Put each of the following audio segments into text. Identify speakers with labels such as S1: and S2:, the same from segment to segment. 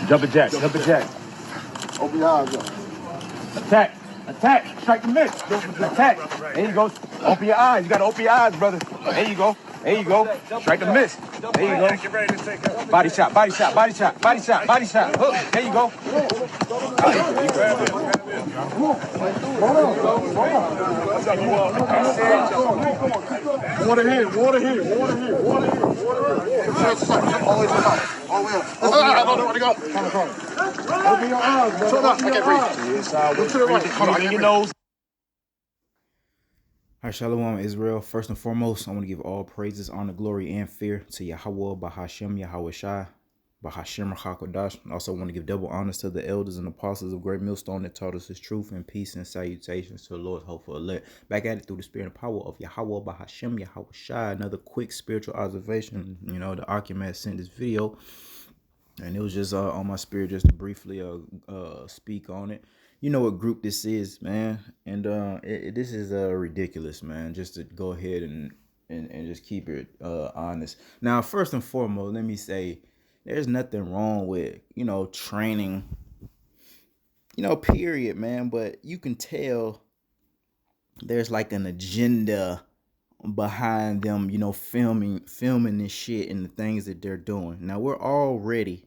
S1: Jumping jack, jumping jack.
S2: Open your eyes up.
S1: Attack, attack, strike the miss. Attack. There you go. Open your eyes. You gotta open your eyes, brother. There you go. There you go. Strike the miss. There you go.
S3: Get ready to take up.
S1: Body shot, body shot, body shot, body shot, body shot. Hook. There you go.
S2: Water here, water here, water here, water here, water here. All the way to the top. All the way up. I don't know where to go. Open your eyes, bro. Shut up. I can't breathe. Look to the right. Hold on, I can't breathe.
S1: nose.
S4: All right, Shalom, Israel. First and foremost, I want to give all praises, honor, glory, and fear to Yahweh, Bahashem, Yahweh Shai, Bahashem, Hakodash. I also want to give double honors to the elders and apostles of Great Millstone that taught us his truth and peace and salutations to the Lord's hopeful elect. Back at it through the spirit and power of Yahweh, Bahashem, Yahweh Shai. Another quick spiritual observation. You know, the Archimedes sent this video, and it was just on my spirit just to briefly speak on it. You know what group this is, man, and this is ridiculous, man. Just to go ahead and just keep it honest. Now, first and foremost, let me say there's nothing wrong with training, period, man. But you can tell there's like an agenda behind them, filming this shit and the things that they're doing. Now we're already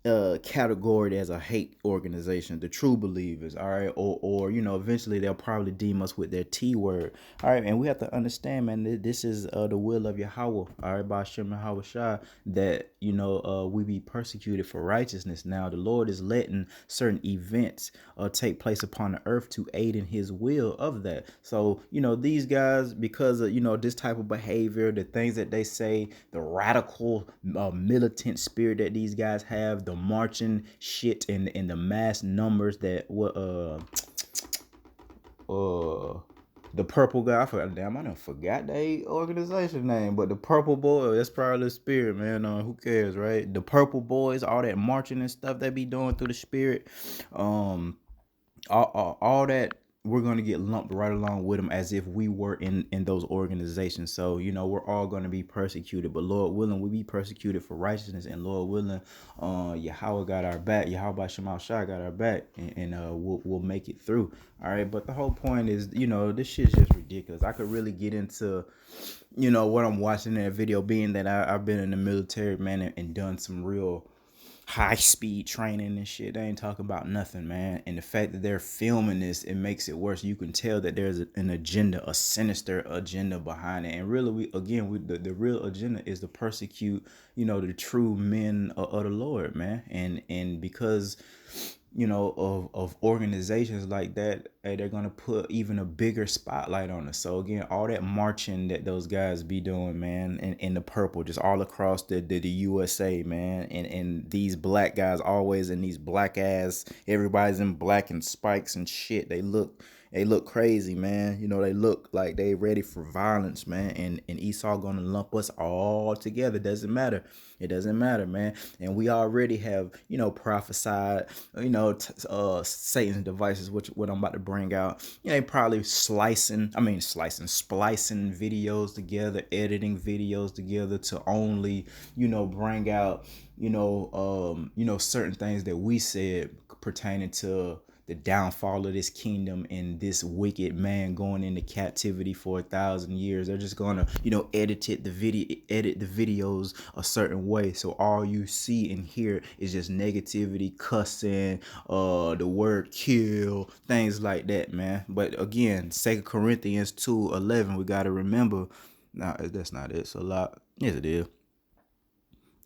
S4: categorized as a hate organization, the true believers, all right, or eventually they'll probably deem us with their T word, all right, and we have to understand, man, that this is the will of Yahweh, all right, by Shem Yahweh Shai, that we be persecuted for righteousness. Now the Lord is letting certain events take place upon the earth to aid in his will of that. So these guys, because of this type of behavior, the things that they say, the radical militant spirit that these guys have, the marching shit and the mass numbers that the purple guy, I forgot their organization name, but the purple boy, that's probably the spirit, man. Who cares, right? The purple boys, all that marching and stuff they be doing through the spirit, all that, we're going to get lumped right along with them as if we were in those organizations. So, we're all going to be persecuted, but Lord willing, we be persecuted for righteousness, and Lord willing, Yahweh got our back. Yahweh Shema Shai got our back, and we'll make it through. All right. But the whole point is, this shit's just ridiculous. I could really get into, what I'm watching in that video, being that I've been in the military, man, and done some real high-speed training and shit. They ain't talking about nothing, man. And the fact that they're filming this, it makes it worse. You can tell that there's an agenda, a sinister agenda behind it. And really, the real agenda is to persecute, the true men of the Lord, man. And because of organizations like that, they're gonna put even a bigger spotlight on us. So again, all that marching that those guys be doing, man, in the purple, just all across the USA, man, and these black guys always in these black ass, everybody's in black and spikes and shit. They look crazy, man. They look like they ready for violence, man. And Esau gonna lump us all together. It doesn't matter, man. And we already have, prophesied, Satan's devices, what I'm about to bring out. They probably splicing videos together, editing videos together to only, bring out, certain things that we said pertaining to the downfall of this kingdom and this wicked man going into captivity for 1,000 years. They're just gonna, edit the videos a certain way. So all you see and hear is just negativity, cussing, the word kill, things like that, man. But again, 2 Corinthians 2:11, we gotta remember. No, that's not it. So yes, it is.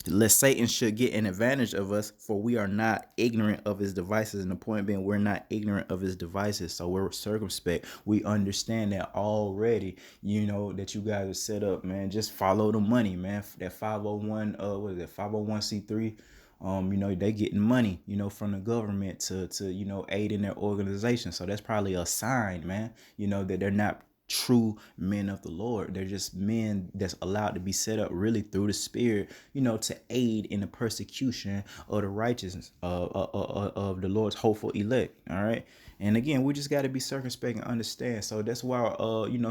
S4: Lest Satan should get an advantage of us, for we are not ignorant of his devices. And the point being, we're not ignorant of his devices, so we're circumspect. We understand that already, that you guys are set up, man. Just follow the money, man. That 501, 501c3, they getting money, from the government to aid in their organization. So that's probably a sign, man, that they're not true men of the Lord. They're just men that's allowed to be set up really through the spirit, to aid in the persecution of the righteousness of the Lord's hopeful elect. All right. And again, we just got to be circumspect and understand. So that's why,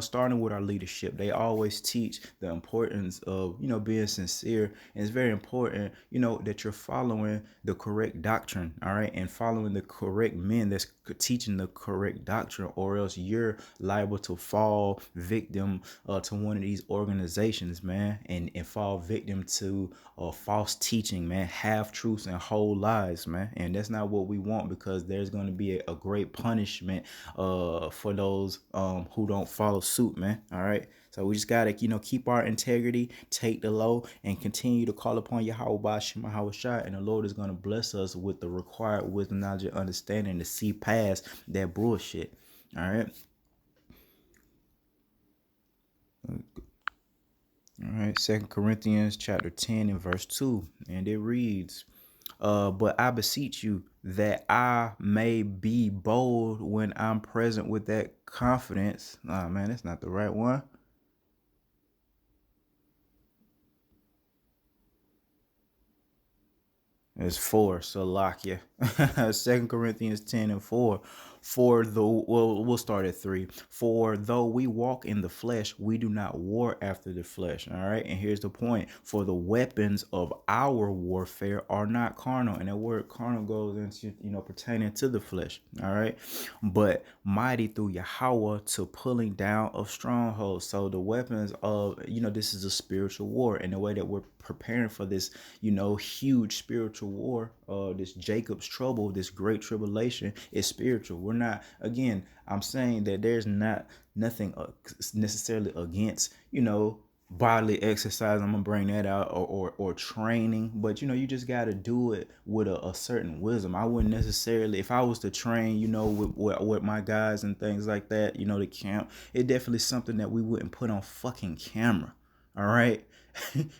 S4: starting with our leadership, they always teach the importance of, being sincere. And it's very important, that you're following the correct doctrine, all right, and following the correct men that's teaching the correct doctrine, or else you're liable to fall victim to one of these organizations, man, and fall victim to false teaching, man, half truths and whole lies, man. And that's not what we want, because there's going to be a great punishment for those who don't follow suit, man. All right. So we just gotta, keep our integrity, take the low, and continue to call upon Yahweh Bashim Shai, and the Lord is gonna bless us with the required wisdom, knowledge, and understanding to see past that bullshit. All right. All right. 2 Corinthians chapter 10 and verse 2, and it reads, but I beseech you that I may be bold when I'm present with that confidence. Oh man, that's not the right one. It's 4, Salakia. 2 Corinthians 10 and 4. We'll start at 3. For though we walk in the flesh, we do not war after the flesh. All right. And here's the point. For the weapons of our warfare are not carnal. And that word carnal goes into, pertaining to the flesh. All right. But mighty through Yahweh to pulling down of strongholds. So the weapons of, this is a spiritual war. And the way that we're preparing for this, huge spiritual war, this Jacob's trouble, this great tribulation, is spiritual. We're not, again, I'm saying that there's nothing necessarily against, bodily exercise. I'm gonna bring that out, or training, but you just got to do it with a certain wisdom. I wouldn't necessarily, if I was to train, with my guys and things like that, the camp, it definitely something that we wouldn't put on fucking camera. All right.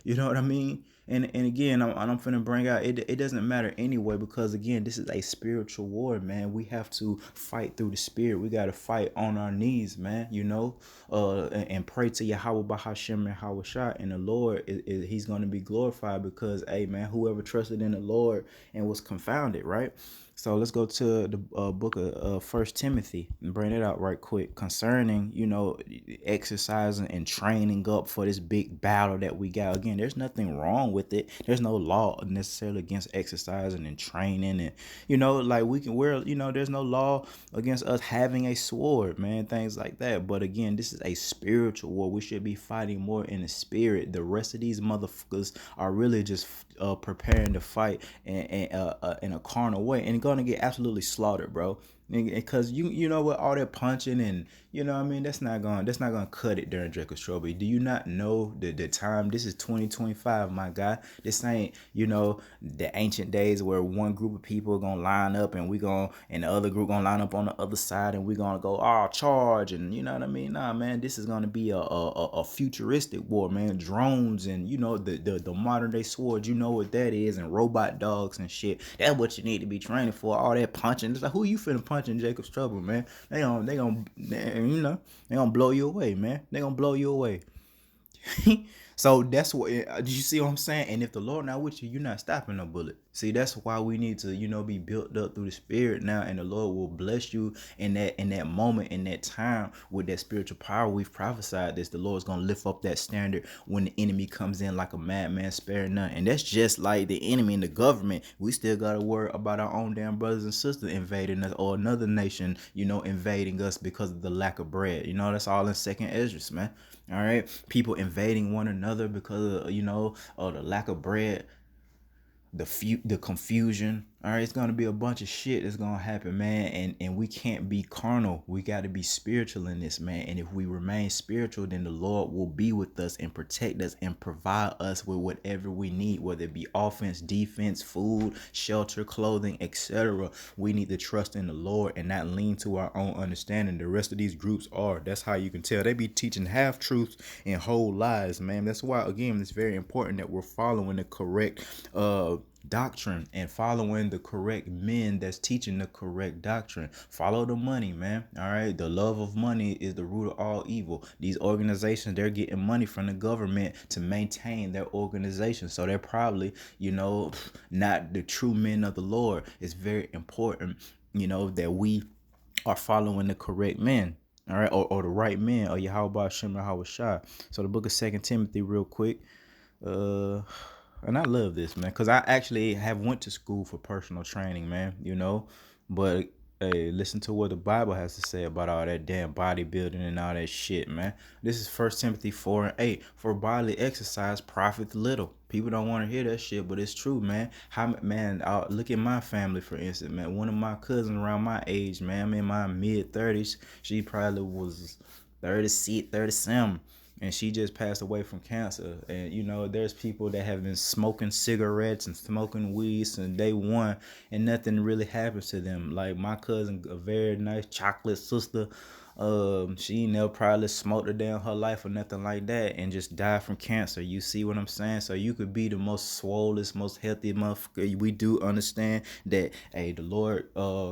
S4: You know what I mean? And again, I'm finna bring out, it doesn't matter anyway, because again, this is a spiritual war, man. We have to fight through the spirit. We got to fight on our knees, man, and pray to Yahweh Bahashem and Hawashah, and the Lord he's going to be glorified, because, hey man, whoever trusted in the Lord and was confounded, right? So let's go to the book of 1 Timothy and bring it out right quick concerning, exercising and training up for this big battle that we got. Again, there's nothing wrong with it. There's no law necessarily against exercising and training, and there's no law against us having a sword, man, things like that. But again, this is a spiritual war. We should be fighting more in the spirit. The rest of these motherfuckers are really just preparing to fight in a carnal way, and gonna get absolutely slaughtered, bro. Because you know what, all that punching and that's not gonna cut it during Jacob's trouble. Do you not know the time? This is 2025, my guy. This ain't the ancient days where one group of people are gonna line up and and the other group gonna line up on the other side, and we're gonna go charge, and you know what I mean. Nah, man, this is gonna be a futuristic war, man. Drones and the modern day swords, you know what that is, and robot dogs and shit. That's what you need to be training for. All that punching. It's like, who you finna punch in Jacob's trouble, man? They gonna blow you away, man. They gonna blow you away. So that's what, do you see what I'm saying? And if the Lord not with you, you're not stopping a bullet. See, that's why we need to be built up through the spirit now, and the Lord will bless you in that moment, in that time, with that spiritual power. We've prophesied this. The Lord's gonna lift up that standard when the enemy comes in like a madman, sparing none. And that's just like the enemy in the government. We still gotta worry about our own damn brothers and sisters invading us, or another nation invading us because of the lack of bread. That's all in 2nd Ezra, man. All right, people invading one another because of the lack of bread, the confusion. All right, it's gonna be a bunch of shit that's gonna happen, man. And we can't be carnal. We got to be spiritual in this, man. And if we remain spiritual, then the Lord will be with us and protect us and provide us with whatever we need, whether it be offense, defense, food, shelter, clothing, etc. We need to trust in the Lord and not lean to our own understanding. The rest of these groups are. That's how you can tell. They be teaching half truths and whole lies, man. That's why, again, it's very important that we're following the correct doctrine and following the correct men that's teaching the correct doctrine. Follow the money, man. All right, the love of money is the root of all evil. These organizations, they're getting money from the government to maintain their organization, so they're probably not the true men of the Lord. It's very important that we are following the correct men. All right, or the right men, or Yahweh Shem Yahweh Shai. So the book of 2 Timothy, real quick. Uh and I love this, man, because I actually have went to school for personal training, man, but hey, listen to what the Bible has to say about all that damn bodybuilding and all that shit, man. This is 1 Timothy 4:8. For bodily exercise profits little. People don't want to hear that shit, but it's true, man. Man, look at my family, for instance, man. One of my cousins around my age, man, I'm in my mid-30s. She probably was 36, 37, and she just passed away from cancer. And there's people that have been smoking cigarettes and smoking weed since day one, and nothing really happens to them. Like my cousin, a very nice chocolate sister, she never probably smoked a day in her life or nothing like that, and just died from cancer. You see what I'm saying? So you could be the most swollen, most healthy motherfucker. We do understand that, hey, the Lord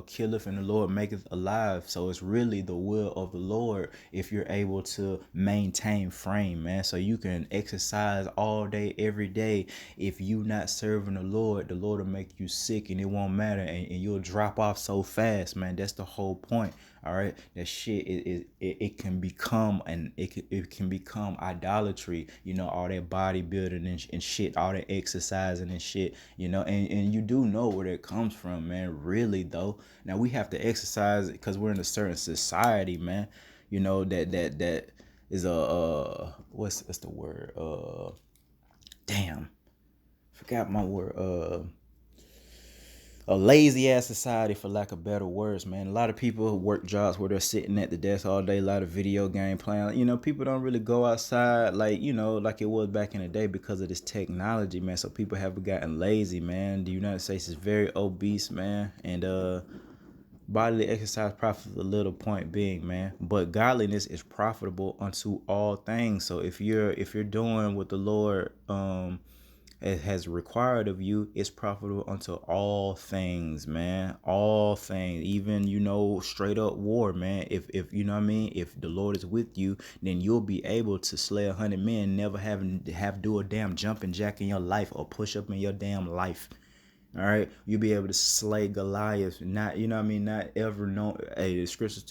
S4: killeth and the Lord maketh alive. So it's really the will of the Lord if you're able to maintain frame, man. So you can exercise all day, every day. If you not serving the Lord will make you sick, and it won't matter, and you'll drop off so fast, man. That's the whole point. All right, that shit it can become, and it can become idolatry. All that bodybuilding and shit, all that exercising and shit. And you do know where that comes from, man. Really though. Now we have to exercise because we're in a certain society, man. That is a what's the word? Damn, forgot my word. A lazy ass society, for lack of better words, man. A lot of people work jobs where they're sitting at the desk all day, a lot of video game playing. People don't really go outside like it was back in the day because of this technology, man. So people have gotten lazy, man. The United States is very obese, man, and bodily exercise profits a little, point being, man. But godliness is profitable unto all things. So if you're doing what the Lord it has required of you, it's profitable unto all things, man. All things, even straight up war, man. If you know what I mean, if the Lord is with you, then you'll be able to slay 100 men, never having to have do a damn jumping jack in your life or push up in your damn life. All right, you'll be able to slay Goliath. Not, not ever know. Hey, the scriptures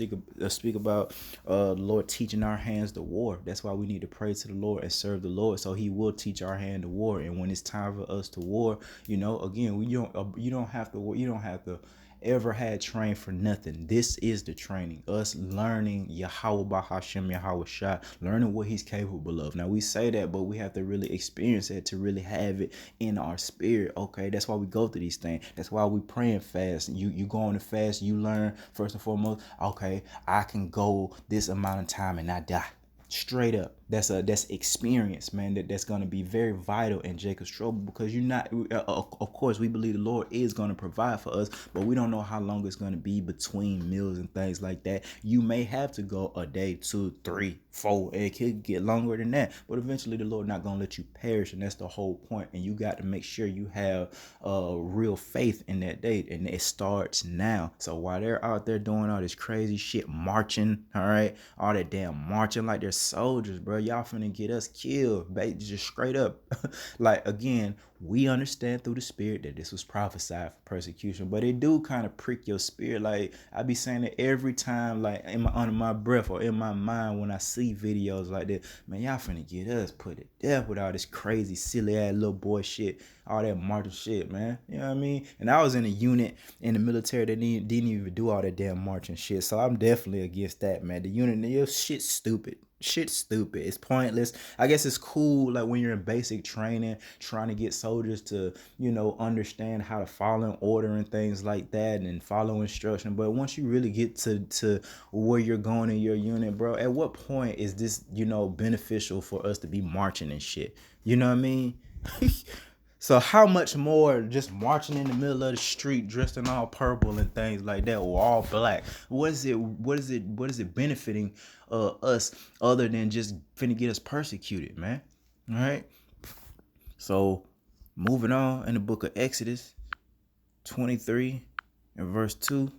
S4: speak about the Lord teaching our hands to war. That's why we need to pray to the Lord and serve the Lord, so He will teach our hand to war. And when it's time for us to war, again, you don't have to ever had trained for nothing. This is the training. Us learning Yahweh Bahashem Yahweh Shai, learning what He's capable of. Now we say that, but we have to really experience it to really have it in our spirit. Okay, that's why we go through these things. That's why we pray and fast. You go on the fast, you learn first and foremost. Okay, I can go this amount of time and not die. Straight up, that's experience, man. That's going to be very vital in Jacob's trouble, because you're not of course we believe the Lord is going to provide for us, but we don't know how long it's going to be between meals and things like that. You may have to go a day, 2, 3, 4. It could get longer than that, but eventually the Lord not going to let you perish, and that's the whole point. And you got to make sure you have real faith in that day, and it starts now. So while they're out there doing all this crazy shit, marching, all right, all that damn marching like they're soldiers, bro, y'all finna get us killed, baby, just straight up. Like, again, we understand through the spirit that this was prophesied for persecution, but it do kind of prick your spirit. Like, I be saying it every time, like under my breath or in my mind, when I see videos like that. Man, y'all finna get us put to death with all this crazy silly ass little boy shit, all that marching shit, man. You know what I mean? And I was in a unit in the military that didn't even do all that damn marching shit, so I'm definitely against that, man. The unit, your shit's stupid. Shit's stupid. It's pointless. I guess it's cool, like when you're in basic training, trying to get soldiers to, understand how to follow in order and things like that, and follow instruction. But once you really get to where you're going in your unit, bro, at what point is this, beneficial for us to be marching and shit? You know what I mean? So how much more just marching in the middle of the street dressed in all purple and things like that, or all black? What is it benefiting us other than just finna get us persecuted, man? All right. So moving on, in the book of Exodus 23 and verse 2.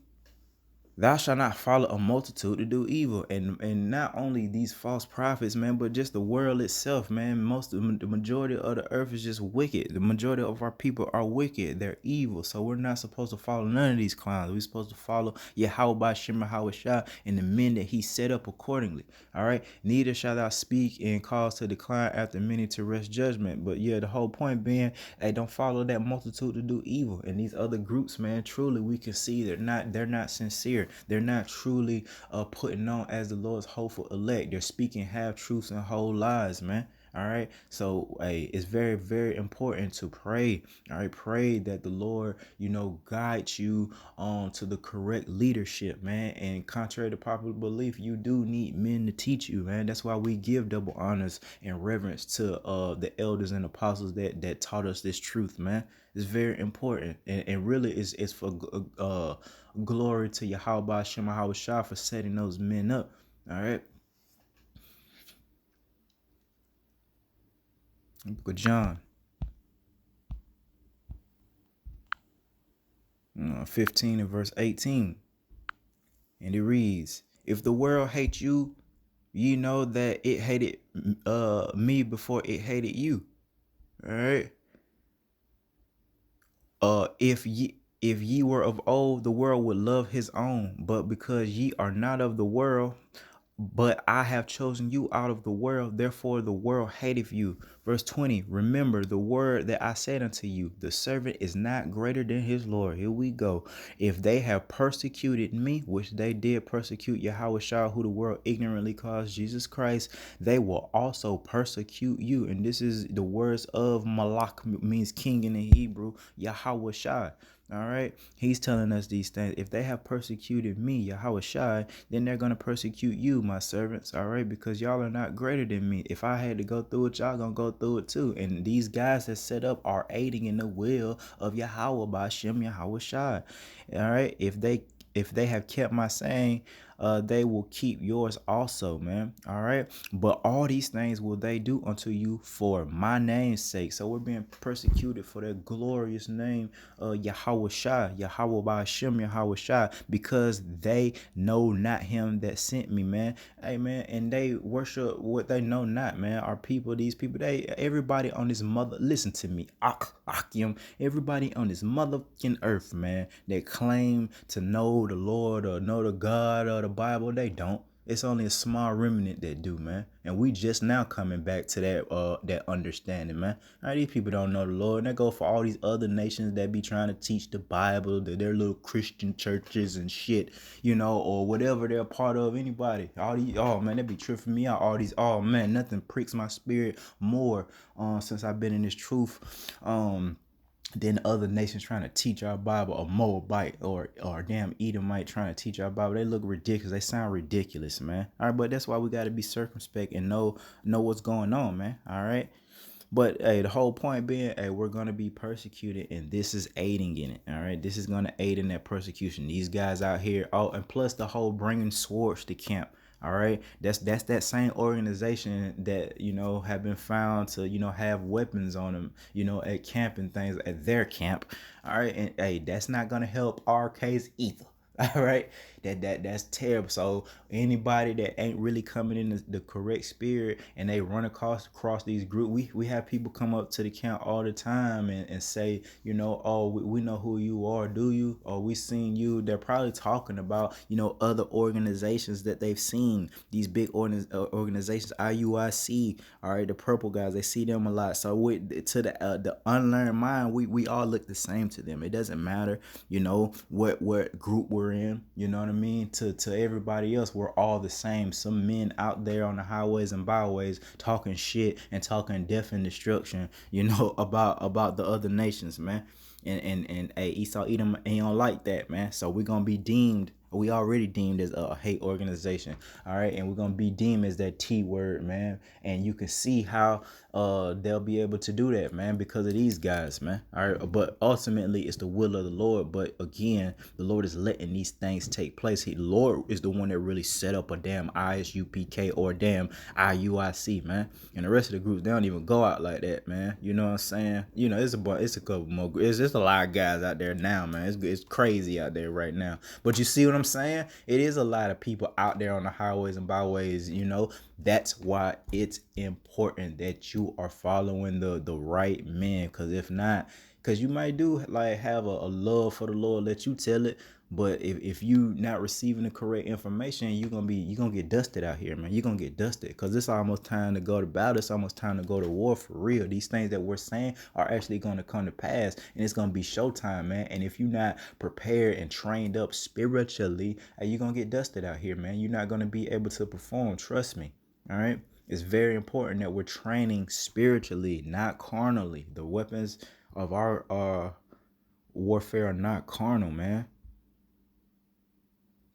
S4: Thou shalt not follow a multitude to do evil. And not only these false prophets, man, but just the world itself, man. The majority of the earth is just wicked. The majority of our people are wicked. They're evil. So we're not supposed to follow none of these clowns. We're supposed to follow Yahweh Bashem Shah and the men that he set up accordingly. All right. Neither shall thou speak and cause to decline after many to rest judgment. But yeah, the whole point being, hey, don't follow that multitude to do evil. And these other groups, man, truly we can see they're not sincere. They're not truly putting on as the Lord's hopeful elect. They're speaking half truths and whole lies, man. All right. So hey, it's very, very important to pray. All right. Pray that the Lord, guides you to the correct leadership, man. And contrary to popular belief, you do need men to teach you, man. That's why we give double honors and reverence to the elders and apostles that taught us this truth, man. It's very important. And really it's for glory to Yahweh Shema Shah for setting those men up. All right. Book of John 15 and verse 18. And it reads, if the world hates you, ye know that it hated me before it hated you. All right. If ye were of old, the world would love his own, but because ye are not of the world, but I have chosen you out of the world, therefore the world hateth you. Verse 20, remember the word that I said unto you, the servant is not greater than his Lord. Here we go. If they have persecuted me, which they did persecute Yahweh Shah, who the world ignorantly calls Jesus Christ, they will also persecute you. And this is the words of Malak, means king in the Hebrew, Yahweh Shah. All right. He's telling us these things. If they have persecuted me, Yahweh Shai, then they're going to persecute you, my servants. All right. Because y'all are not greater than me. If I had to go through it, y'all going to go through it too. And these guys that set up are aiding in the will of Yahweh by Shem Yahweh Shai. All right. If they have kept my saying, they will keep yours also, man. All right. But all these things will they do unto you for my name's sake. So we're being persecuted for that glorious name, Yahweh Shai, Yahweh by Hashem, Yahweh Shai, because they know not him that sent me, man. Hey, man. And they worship what they know not, man. Our people, these people, everybody on this listen to me, Akim, everybody on this motherfucking earth, man, that claim to know the Lord or know the God or the Bible, they don't. It's only a small remnant that do, man. And we just now coming back to that understanding, man. All right, these people don't know the Lord. And they go for all these other nations that be trying to teach the Bible, their little Christian churches and shit, or whatever they're part of. Anybody. All these, oh man, they be tripping me out. All these, oh man, nothing pricks my spirit more since I've been in this truth. Than other nations trying to teach our Bible, or Moabite or damn Edomite trying to teach our Bible. They look ridiculous. They sound ridiculous, man. All right, but that's why we got to be circumspect and know what's going on, man. All right. But hey, the whole point being, hey, we're gonna be persecuted, and this is aiding in it. All right, this is gonna aid in that persecution. These guys out here, and plus the whole bringing swords to camp. All right, that's that same organization that have been found to have weapons on them, at camp and things at their camp. All right, and hey, that's not gonna help our case either. All right, that's terrible. So anybody that ain't really coming in the correct spirit and they run across these groups, we have people come up to the camp all the time and say, oh, we know who you are, do you? Or we seen you. They're probably talking about other organizations that they've seen, these big organizations, IUIC. All right, the purple guys, they see them a lot. So to the unlearned mind, we all look the same to them. It doesn't matter what group we're in, you know what I mean? To everybody else, we're all the same. Some men out there on the highways and byways talking shit and talking death and destruction, about the other nations, man. And hey, Esau Edom ain't don't like that, man. So we're gonna be deemed. We already deemed as a hate organization, all right, and we're gonna be deemed as that T word, man. And you can see how they'll be able to do that, man, because of these guys, man. All right, but ultimately it's the will of the Lord. But again, the Lord is letting these things take place. The Lord is the one that really set up a damn ISUPK or damn IUIC, man. And the rest of the groups, they don't even go out like that, man. You know what I'm saying? It's a couple more. It's just a lot of guys out there now, man. It's crazy out there right now. But you see what I'm saying? It is a lot of people out there on the highways and byways, you know. That's why it's important that you are following the right men. Because if not, because you might do like have a love for the Lord, let you tell it. But if you not receiving the correct information, you're gonna get dusted out here, man. You're gonna get dusted because it's almost time to go to battle. It's almost time to go to war for real. These things that we're saying are actually gonna come to pass, and it's gonna be showtime, man. And if you're not prepared and trained up spiritually, you're gonna get dusted out here, man. You're not gonna be able to perform. Trust me. All right. It's very important that we're training spiritually, not carnally. The weapons of our warfare are not carnal, man.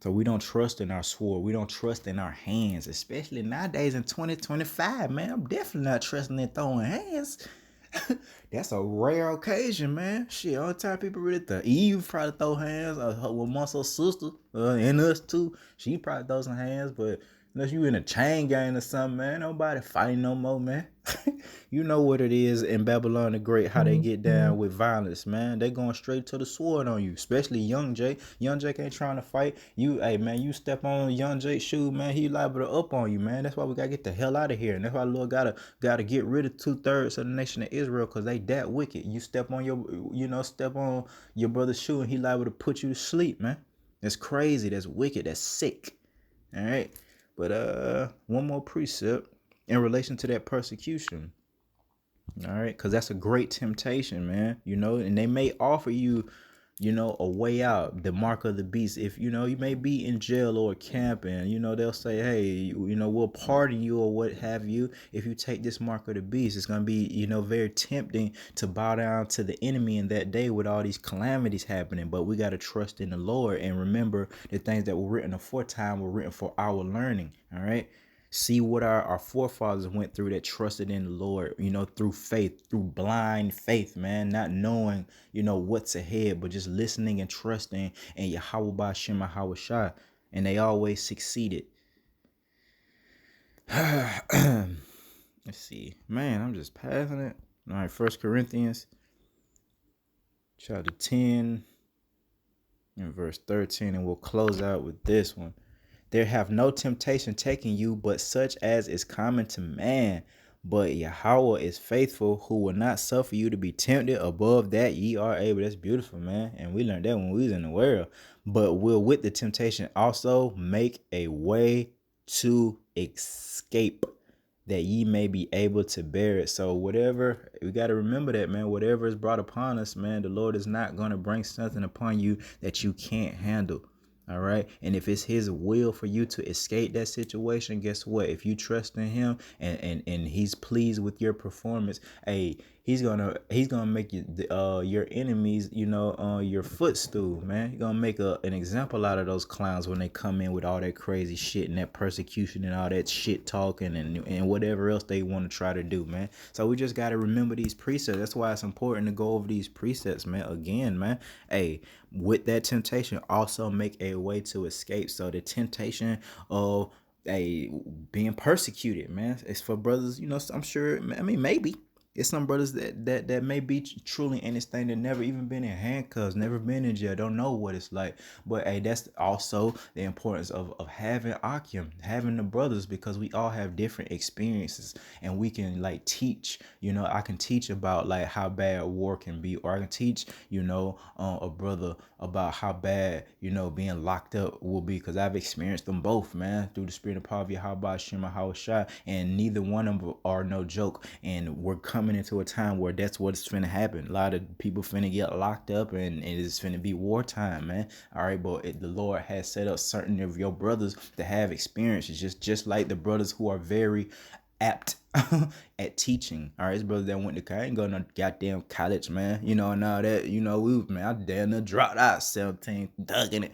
S4: So we don't trust in our sword. We don't trust in our hands, especially nowadays in 2025, man. I'm definitely not trusting in throwing hands. That's a rare occasion, man. Shit, all the time people really thought Eve probably throw hands, with Muscle sister, and us too. She probably throw some hands, but unless you in a chain gang or something, man, nobody fighting no more, man. You know what it is in Babylon the Great, how they get down with violence, man. They going straight to the sword on you, especially Young Jake. Young Jake ain't trying to fight. Hey, man, you step on Young Jake's shoe, man, he liable to up on you, man. That's why we got to get the hell out of here. And that's why Lord gotta get rid of 2/3 of the nation of Israel because they that wicked. You step on your brother's shoe and he liable to put you to sleep, man. That's crazy. That's wicked. That's sick. All right. But one more precept in relation to that persecution. All right, because that's a great temptation, man. You know, and they may offer you, a way out, the mark of the beast. If you may be in jail or camp, and they'll say, hey, we'll pardon you or what have you if you take this mark of the beast. It's gonna be, very tempting to bow down to the enemy in that day with all these calamities happening. But we gotta trust in the Lord and remember the things that were written aforetime were written for our learning. All right. See what our forefathers went through that trusted in the Lord, through faith, through blind faith, man, not knowing, what's ahead, but just listening and trusting in Yahweh Ba'Shem Hawashai, and they always succeeded. Let's see, man, I'm just passing it. All right, 1 Corinthians chapter 10 and verse 13, and we'll close out with this one. There have no temptation taken you, but such as is common to man. But Yahweh is faithful, who will not suffer you to be tempted above that ye are able. That's beautiful, man. And we learned that when we was in the world. But will with the temptation also make a way to escape, that ye may be able to bear it. So whatever, we got to remember that, man, whatever is brought upon us, man, the Lord is not going to bring something upon you that you can't handle. All right. And if it's his will for you to escape that situation, guess what? If you trust in him and he's pleased with your performance, hey, he's gonna make you your enemies, your footstool, man. He's gonna make an example out of those clowns when they come in with all that crazy shit and that persecution and all that shit talking and whatever else they want to try to do, man. So we just gotta remember these precepts. That's why it's important to go over these precepts, man. Again, man. Hey, with that temptation, also make a way to escape. So the temptation of being persecuted, man, it's for brothers, I'm sure, I mean, maybe it's some brothers that may be truly in this thing that never even been in handcuffs, never been in jail, don't know what it's like. But hey, that's also the importance of having Akim, having the brothers, because we all have different experiences and we can like teach, I can teach about like how bad war can be, or I can teach, a brother about how bad, being locked up will be, because I've experienced them both, man, through the spirit of power of Yahweh Shema Hawashai, and neither one of them are no joke. And we're coming into a time where that's what's finna happen. A lot of people finna get locked up, and it's finna be wartime, man. All right, but the Lord has set up certain of your brothers to have experiences, just like the brothers who are very apt at teaching. All right, it's brothers that went to, I ain't go no goddamn college, man, and all that, we, man, I damn near dropped out 17, dug in it.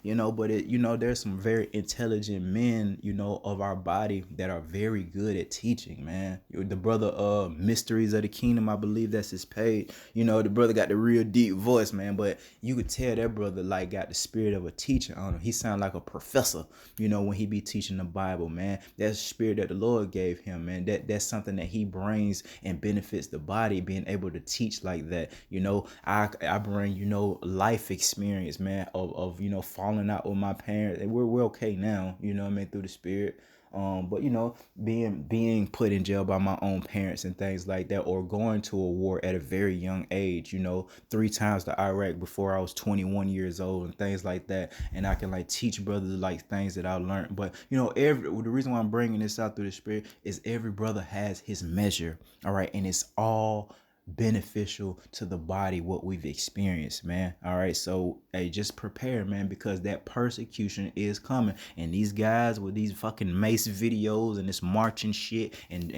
S4: you know, but it, you know, there's some very intelligent men, you know, of our body that are very good at teaching, man. The brother Mysteries of the Kingdom, I believe that's his page. You know, the brother got the real deep voice, man, but you could tell that brother like got the spirit of a teacher on him. He sound like a professor, you know, when he be teaching the Bible, man. That's the spirit that the Lord gave him, man. That's something that he brings and benefits the body, being able to teach like that. You know, I bring, you know, life experience, man, of you know, falling out with my parents, and we're okay now, you know what I mean, through the spirit. But you know, being put in jail by my own parents and things like that, or going to a war at a very young age, you know, 3 times to Iraq before I was 21 years old and things like that. And I can like teach brothers like things that I learned. But you know, the reason why I'm bringing this out through the spirit is every brother has his measure, all right, and it's all beneficial to the body what we've experienced, man. All right, so hey, just prepare, man, because that persecution is coming, and these guys with these fucking mace videos and this marching shit and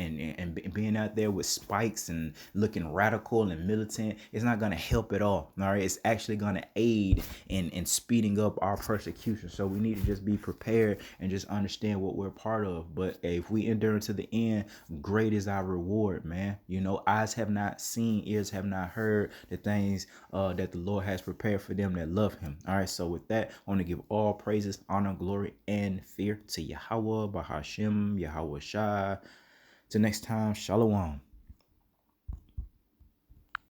S4: being out there with spikes and looking radical and militant, it's not gonna help at all. All right, it's actually gonna aid in speeding up our persecution. So we need to just be prepared and just understand what we're part of. But hey, if we endure to the end, great is our reward, man. You know, eyes have not seen, ears have not heard the things that the Lord has prepared for them that love him. All right, so with that, I want to give all praises, honor, glory, and fear to Yahweh, Bahashem, Yahweh Shai. Till next time, Shalom.